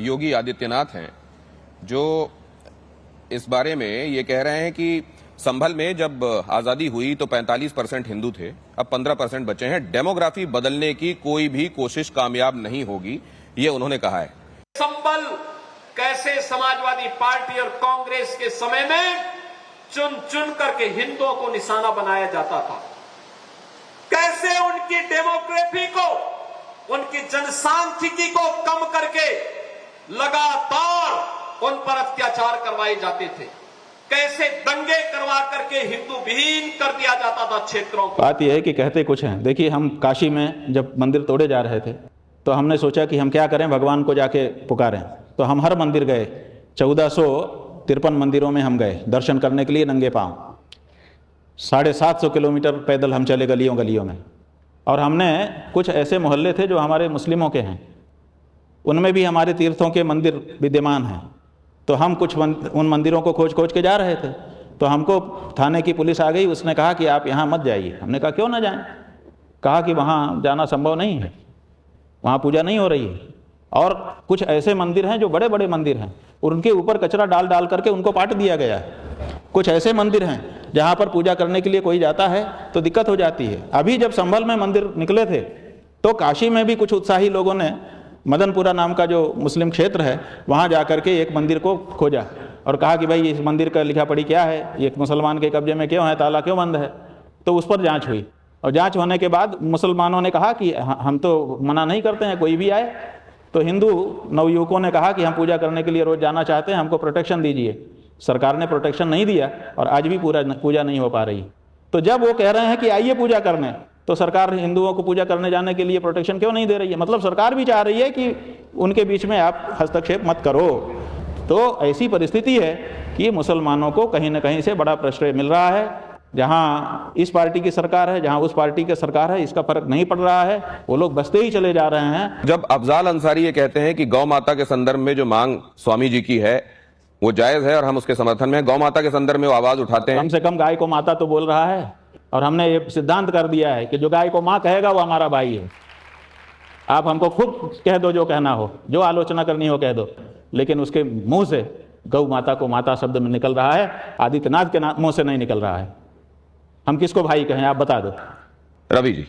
योगी आदित्यनाथ हैं, जो इस बारे में ये कह रहे हैं कि संभल में जब आजादी हुई तो 45% हिंदू थे, अब 15% बचे हैं। डेमोग्राफी बदलने की कोई भी कोशिश कामयाब नहीं होगी, ये उन्होंने कहा है। संभल कैसे समाजवादी पार्टी और कांग्रेस के समय में चुन चुन करके हिंदुओं को निशाना बनाया जाता था, कैसे उनकी डेमोग्राफी को, उनकी जनसांख्यिकी को कम करके लगातार उन पर अत्याचार करवाए जाते थे, कैसे दंगे करवा करके हिंदू विहीन कर दिया जाता था क्षेत्रों को। बात यह है कि कहते कुछ हैं। देखिए, हम काशी में जब मंदिर तोड़े जा रहे थे तो हमने सोचा कि हम क्या करें, भगवान को जाके पुकारें। तो हम हर मंदिर गए, 1453 मंदिरों में हम गए दर्शन करने के लिए नंगे पांव। 750 किलोमीटर पैदल हम चले गलियों गलियों में। और हमने कुछ ऐसे मोहल्ले थे जो हमारे मुस्लिमों के हैं, उनमें भी हमारे तीर्थों के मंदिर विद्यमान हैं। तो हम कुछ उन मंदिरों को खोज खोज के जा रहे थे, तो हमको थाने की पुलिस आ गई। उसने कहा कि आप यहाँ मत जाइए। हमने कहा क्यों ना जाएं? कहा कि वहाँ जाना संभव नहीं है, वहाँ पूजा नहीं हो रही है। और कुछ ऐसे मंदिर हैं जो बड़े बड़े मंदिर हैं, उनके ऊपर कचरा डाल डाल करके उनको पाट दिया गया है। कुछ ऐसे मंदिर हैं जहाँ पर पूजा करने के लिए कोई जाता है तो दिक्कत हो जाती है। अभी जब संभल में मंदिर निकले थे तो काशी में भी कुछ उत्साही लोगों ने मदनपुरा नाम का जो मुस्लिम क्षेत्र है वहाँ जा कर के एक मंदिर को खोजा और कहा कि भाई इस मंदिर का लिखा पढ़ी क्या है, ये मुसलमान के कब्जे में क्यों है, ताला क्यों बंद है। तो उस पर जांच हुई और जांच होने के बाद मुसलमानों ने कहा कि हम तो मना नहीं करते हैं, कोई भी आए। तो हिंदू नवयुवकों ने कहा कि हम पूजा करने के लिए रोज़ जाना चाहते हैं, हमको प्रोटेक्शन दीजिए। सरकार ने प्रोटेक्शन नहीं दिया और आज भी पूजा नहीं हो पा रही। तो जब वो कह रहे हैं कि आइए पूजा करने, तो सरकार हिंदुओं को पूजा करने जाने के लिए प्रोटेक्शन क्यों नहीं दे रही है? मतलब सरकार भी चाह रही है कि उनके बीच में आप हस्तक्षेप मत करो। तो ऐसी परिस्थिति है कि मुसलमानों को कहीं ना कहीं से बड़ा प्रश्रय मिल रहा है। जहाँ इस पार्टी की सरकार है, जहाँ उस पार्टी की सरकार है, इसका फर्क नहीं पड़ रहा है, वो लोग बसते ही चले जा रहे हैं। जब अफजाल अंसारी ये कहते हैं कि गौ माता के संदर्भ में जो मांग स्वामी जी की है वो जायज है और हम उसके समर्थन में, गौ माता के संदर्भ में वो आवाज उठाते हैं। कम से कम गाय को माता तो बोल रहा है और हमने ये सिद्धांत कर दिया है कि जो गाय को माँ कहेगा वो हमारा भाई है। आप हमको खुद कह दो, जो कहना हो, जो आलोचना करनी हो कह दो, लेकिन उसके मुंह से गौ माता को माता शब्द में निकल रहा है, आदित्यनाथ के मुंह से नहीं निकल रहा है। हम किसको भाई कहें, आप बता दो। रवि जी,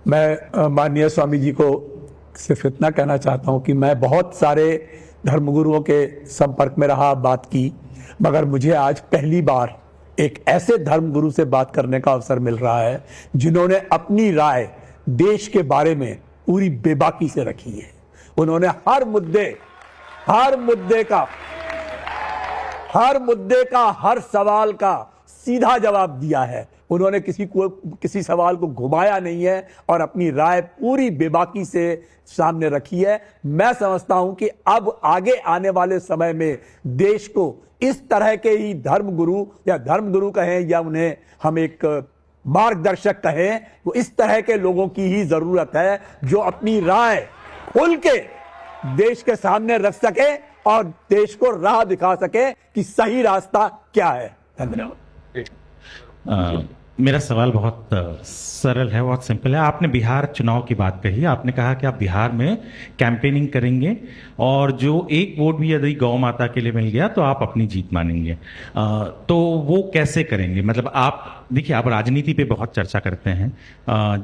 मैं माननीय स्वामी जी को सिर्फ इतना कहना चाहता हूं कि मैं बहुत सारे धर्मगुरुओं के संपर्क में रहा, बात की, मगर मुझे आज पहली बार एक ऐसे धर्मगुरु से बात करने का अवसर मिल रहा है जिन्होंने अपनी राय देश के बारे में पूरी बेबाकी से रखी है। उन्होंने हर मुद्दे का हर सवाल का सीधा जवाब दिया है। उन्होंने किसी सवाल को घुमाया नहीं है और अपनी राय पूरी बेबाकी से सामने रखी है। मैं समझता हूं कि अब आगे आने वाले समय में देश को इस तरह के ही धर्मगुरु कहें या उन्हें हम एक मार्गदर्शक कहें, वो इस तरह के लोगों की ही जरूरत है जो अपनी राय खुल के देश के सामने रख सके और देश को राह दिखा सके कि सही रास्ता क्या है। धन्यवाद। मेरा सवाल बहुत सरल है, बहुत सिंपल है। आपने बिहार चुनाव की बात कही, आपने कहा कि आप बिहार में कैंपेनिंग करेंगे और जो एक वोट भी यदि गौ माता के लिए मिल गया तो आप अपनी जीत मानेंगे। तो वो कैसे करेंगे? मतलब आप देखिए, आप राजनीति पे बहुत चर्चा करते हैं,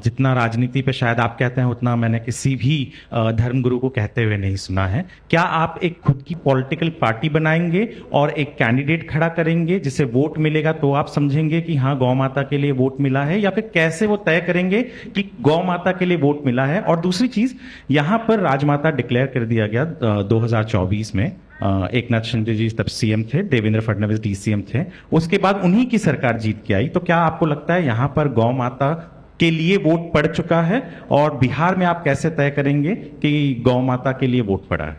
जितना राजनीति पे शायद आप कहते हैं उतना मैंने किसी भी धर्मगुरु को कहते हुए नहीं सुना है। क्या आप एक खुद की पॉलिटिकल पार्टी बनाएंगे और एक कैंडिडेट खड़ा करेंगे जिसे वोट मिलेगा तो आप समझेंगे कि हाँ गौ माता के लिए वोट मिला है, या फिर कैसे वो तय करेंगे कि गौ माता के लिए वोट मिला है? और दूसरी चीज, यहाँ पर राजमाता डिक्लेयर कर दिया गया 2024 में। एकनाथ शिंदे जी तब सीएम थे, देवेंद्र फडणवीस डीसीएम थे, उसके बाद उन्हीं की सरकार जीत के आई। तो क्या आपको लगता है यहाँ पर गौ माता के लिए वोट पड़ चुका है? और बिहार में आप कैसे तय करेंगे कि गौ माता के लिए वोट पड़ा है?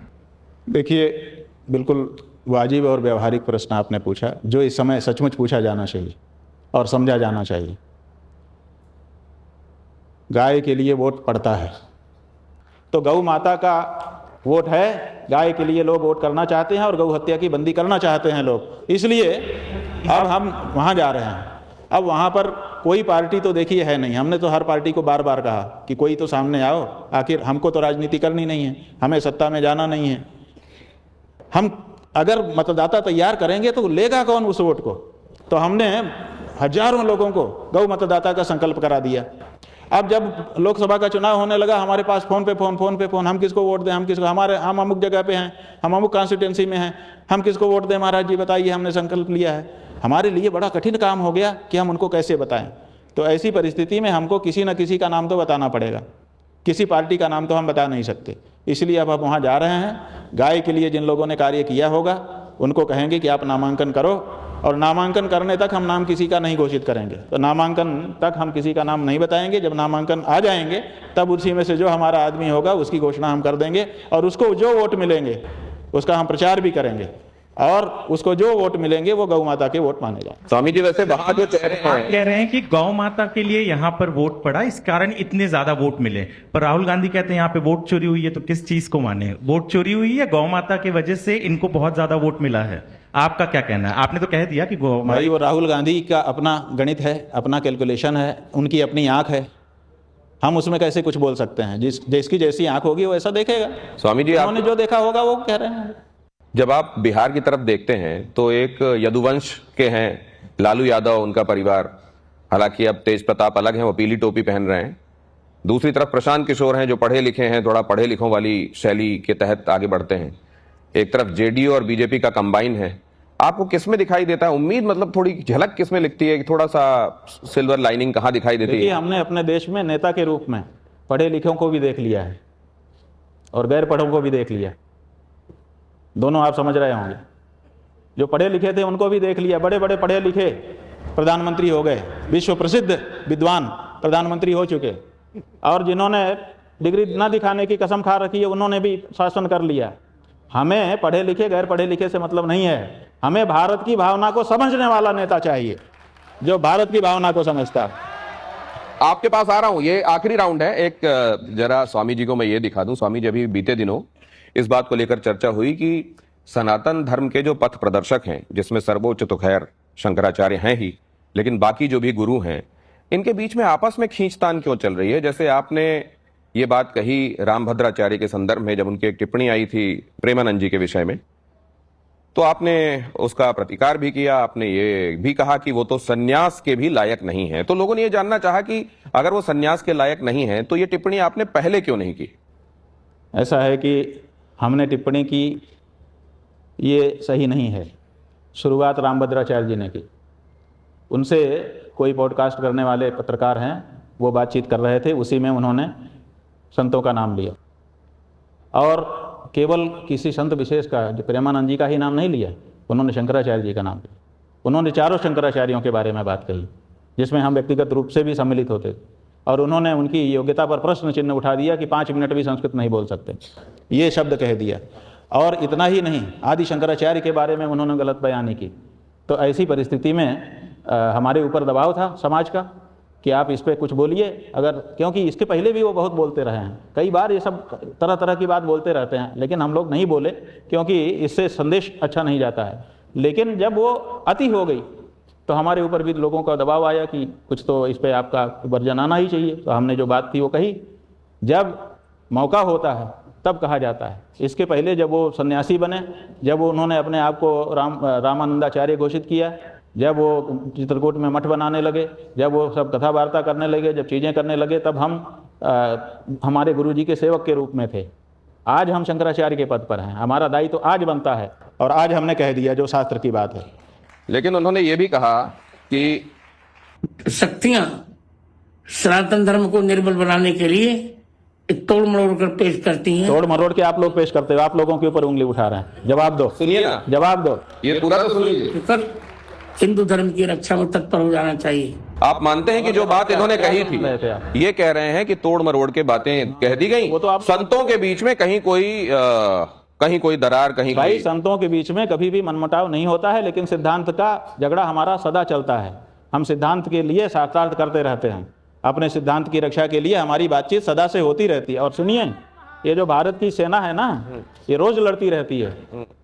देखिए, बिल्कुल वाजिब और व्यवहारिक प्रश्न आपने पूछा, जो इस समय सचमुच पूछा जाना चाहिए और समझा जाना चाहिए। गाय के लिए वोट पड़ता है तो गौ माता का वोट है, गाय के लिए लोग वोट करना चाहते हैं और गौ हत्या की बंदी करना चाहते हैं लोग, इसलिए अब हम वहाँ जा रहे हैं। अब वहाँ पर कोई पार्टी तो देखिए है नहीं, हमने तो हर पार्टी को बार बार कहा कि कोई तो सामने आओ, आखिर हमको तो राजनीति करनी नहीं है, हमें सत्ता में जाना नहीं है। हम अगर मतदाता तैयार करेंगे तो लेगा कौन उस वोट को? तो हमने हजारों लोगों को गौ मतदाता का संकल्प करा दिया। अब जब लोकसभा का चुनाव होने लगा, हमारे पास फोन पे फोन, हम किसको वोट दें, हम किसको, हम अमुक जगह पे हैं, हम अमुक कॉन्स्टिट्यूंसी में हैं, हम किसको वोट दें महाराज जी बताइए, हमने संकल्प लिया है। हमारे लिए बड़ा कठिन काम हो गया कि हम उनको कैसे बताएं। तो ऐसी परिस्थिति में हमको किसी न किसी का नाम तो बताना पड़ेगा, किसी पार्टी का नाम तो हम बता नहीं सकते। इसलिए अब हम वहाँ जा रहे हैं। गाय के लिए जिन लोगों ने कार्य किया होगा उनको कहेंगे कि आप नामांकन करो, और नामांकन करने तक हम नाम किसी का नहीं घोषित करेंगे। तो नामांकन तक हम किसी का नाम नहीं बताएंगे। जब नामांकन आ जाएंगे तब उसी में से जो हमारा आदमी होगा उसकी घोषणा हम कर देंगे, और उसको जो वोट मिलेंगे उसका हम प्रचार भी करेंगे, और उसको जो वोट मिलेंगे वो गौ माता के वोट माने जाएंगे। स्वामी जी वैसे वहां जो चेहरे आप हैं, कह रहे हैं कि गौ माता के लिए यहाँ पर वोट पड़ा, इस कारण इतने ज्यादा वोट मिले, पर राहुल गांधी कहते हैं यहाँ पे वोट चोरी हुई है। तो किस चीज को माने, वोट चोरी हुई है गौ माता की वजह से इनको बहुत ज्यादा वोट मिला है? आपका क्या कहना है? आपने तो कह दिया कि गौ माता, भाई वो राहुल गांधी का अपना गणित है, अपना कैलकुलेशन है, उनकी अपनी आंख है, हम उसमें कैसे कुछ बोल सकते हैं? जिसकी जैसी आंख होगी वो ऐसा देखेगा। स्वामी जी उन्होंने जो देखा होगा वो कह रहे हैं। जब आप बिहार की तरफ देखते हैं तो एक यदुवंश के हैं लालू यादव, उनका परिवार, हालांकि अब तेज प्रताप अलग हैं, वो पीली टोपी पहन रहे हैं। दूसरी तरफ प्रशांत किशोर हैं जो पढ़े लिखे हैं, थोड़ा पढ़े लिखों वाली शैली के तहत आगे बढ़ते हैं। एक तरफ जेडीयू और बीजेपी का कंबाइन है। आपको किसमें दिखाई देता है उम्मीद, मतलब थोड़ी झलक किसमें लिखती है, थोड़ा सा सिल्वर लाइनिंग कहाँ दिखाई देती देखिए, है? हमने अपने देश में नेता के रूप में पढ़े लिखों को भी देख लिया है और गैर पढ़ों को भी देख लिया, दोनों आप समझ रहे होंगे। जो पढ़े लिखे थे उनको भी देख लिया, बड़े बड़े पढ़े लिखे प्रधानमंत्री हो गए, विश्व प्रसिद्ध विद्वान प्रधानमंत्री हो चुके, और जिन्होंने डिग्री न दिखाने की कसम खा रखी है उन्होंने भी शासन कर लिया। हमें पढ़े लिखे गैर पढ़े लिखे से मतलब नहीं है, हमें भारत की भावना को समझने वाला नेता चाहिए, जो भारत की भावना को समझता है। आपके पास आ रहा हूं, ये आखिरी राउंड है। एक जरा स्वामी जी को मैं ये दिखा दूं। स्वामी जी, अभी बीते दिनों इस बात को लेकर चर्चा हुई कि सनातन धर्म के जो पथ प्रदर्शक हैं, जिसमें सर्वोच्च तो खैर शंकराचार्य हैं ही, लेकिन बाकी जो भी गुरु हैं, इनके बीच में आपस में खींचतान क्यों चल रही है? जैसे आपने ये बात कही रामभद्राचार्य के संदर्भ में, जब उनकी एक टिप्पणी आई थी प्रेमानंद जी के विषय में, तो आपने उसका प्रतिकार भी किया। आपने ये भी कहा कि वो तो सन्यास के भी लायक नहीं है। तो लोगों ने ये जानना चाहा कि अगर वो सन्यास के लायक नहीं है तो ये टिप्पणी आपने पहले क्यों नहीं की? ऐसा है कि हमने टिप्पणी की, ये सही नहीं है। शुरुआत रामभद्राचार्य जी ने की, उनसे कोई पॉडकास्ट करने वाले पत्रकार हैं, वो बातचीत कर रहे थे, उसी में उन्होंने संतों का नाम लिया, और केवल किसी संत विशेष का, जो प्रेमानंद जी का ही नाम नहीं लिया, उन्होंने शंकराचार्य जी का नाम लिया। उन्होंने चारों शंकराचार्यों के बारे में बात कही, जिसमें हम व्यक्तिगत रूप से भी सम्मिलित होते थे, और उन्होंने उनकी योग्यता पर प्रश्न चिन्ह उठा दिया कि 5 मिनट भी संस्कृत नहीं बोल सकते, ये शब्द कह दिया। और इतना ही नहीं, आदि शंकराचार्य के बारे में उन्होंने गलत बयानी की। तो ऐसी परिस्थिति में हमारे ऊपर दबाव था समाज का कि आप इस पर कुछ बोलिए, अगर, क्योंकि इसके पहले भी वो बहुत बोलते रहे हैं, कई बार ये सब तरह तरह की बात बोलते रहते हैं, लेकिन हम लोग नहीं बोले क्योंकि इससे संदेश अच्छा नहीं जाता है। लेकिन जब वो अति हो गई तो हमारे ऊपर भी लोगों का दबाव आया कि कुछ तो इस पर आपका वर्जन आना ही चाहिए। तो हमने जो बात थी वो कही। जब मौका होता है तब कहा जाता है। इसके पहले जब वो सन्यासी बने, जब उन्होंने अपने आप को रामानंदाचार्य घोषित किया, जब वो चित्रकूट में मठ बनाने लगे, जब वो सब कथा वार्ता करने लगे, जब चीज़ें करने लगे, तब हम हमारे गुरुजी के सेवक के रूप में थे। आज हम शंकराचार्य के पद पर हैं, हमारा दायित्व तो आज बनता है, और आज हमने कह दिया जो शास्त्र की बात है। लेकिन उन्होंने ये भी कहा कि शक्तियां सनातन धर्म को निर्बल बनाने के लिए तोड़ मरोड़ कर पेश करती हैं। तोड़ मरोड़ के आप लोग पेश करते हो, आप लोगों के ऊपर उंगली उठा रहे हैं। जवाब दो, सुनिए ना, जवाब दो। ये पूरा तो सुन लीजिए। सर, हिंदू धर्म की रक्षा में तत्पर हो जाना चाहिए। आप मानते हैं कि जो बात इन्होंने कही थी, ये कह रहे हैं कि तोड़ मरोड़ के बातें कह दी गई, वो तो आप संतों के बीच में कहीं कोई दरार, कहीं भाई कोई... संतों के बीच में कभी भी मनमुटाव नहीं होता है, लेकिन सिद्धांत का झगड़ा हमारा सदा चलता है। हम सिद्धांत के लिए शास्त्रार्थ करते रहते हैं, अपने सिद्धांत की रक्षा के लिए हमारी बातचीत सदा से होती रहती है। और सुनिए, ये जो भारत की सेना है ना, ये रोज लड़ती रहती है,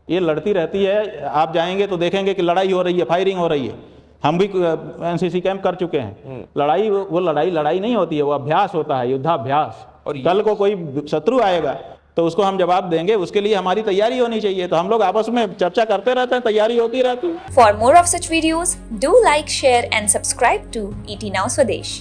ये लड़ती रहती है। आप जाएंगे तो देखेंगे कि लड़ाई हो रही है, फायरिंग हो रही है। हम भी एनसीसी कैंप कर चुके हैं। लड़ाई वो लड़ाई नहीं होती है, वो अभ्यास होता है, युद्धाभ्यास। और कल को कोई शत्रु आएगा तो उसको हम जवाब देंगे, उसके लिए हमारी तैयारी होनी चाहिए। तो हम लोग आपस में चर्चा करते रहते हैं, तैयारी होती रहती है। For more of such videos, do like, share and subscribe to ET Now Swadesh.